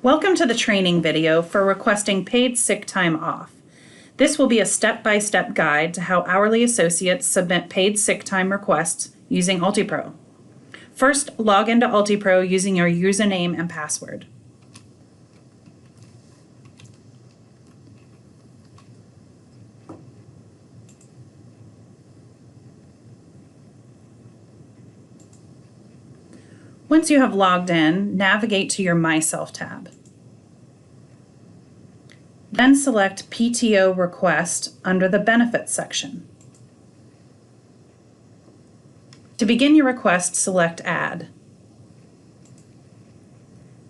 Welcome to the training video for requesting paid sick time off. This will be a step-by-step guide to how hourly associates submit paid sick time requests using UltiPro. First, log into UltiPro using your username and password. Once you have logged in, navigate to your MySelf tab. Then select PTO Request under the Benefits section. To begin your request, select Add.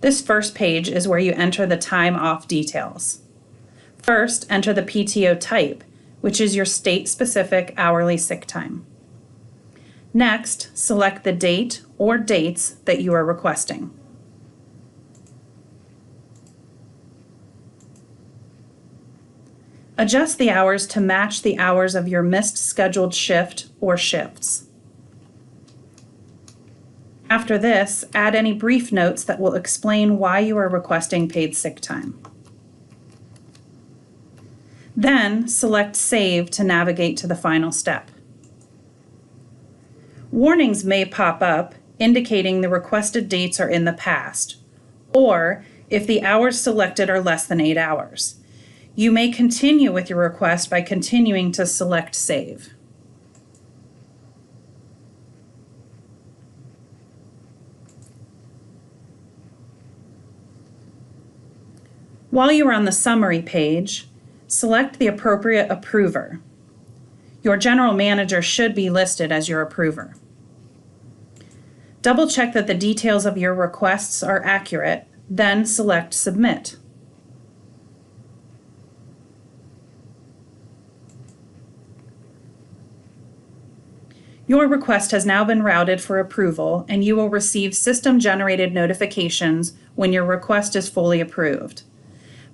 This first page is where you enter the time off details. First, enter the PTO type, which is your state-specific hourly sick time. Next, select the date or dates that you are requesting. Adjust the hours to match the hours of your missed scheduled shift or shifts. After this, add any brief notes that will explain why you are requesting paid sick time. Then, select Save to navigate to the final step. Warnings may pop up indicating the requested dates are in the past, or if the hours selected are less than 8 hours. You may continue with your request by continuing to select Save. While you are on the summary page, select the appropriate approver. Your general manager should be listed as your approver. Double-check that the details of your requests are accurate, then select Submit. Your request has now been routed for approval, and you will receive system-generated notifications when your request is fully approved.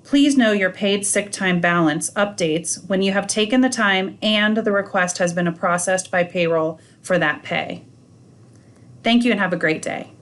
Please know your paid sick time balance updates when you have taken the time and the request has been processed by payroll for that pay. Thank you and have a great day.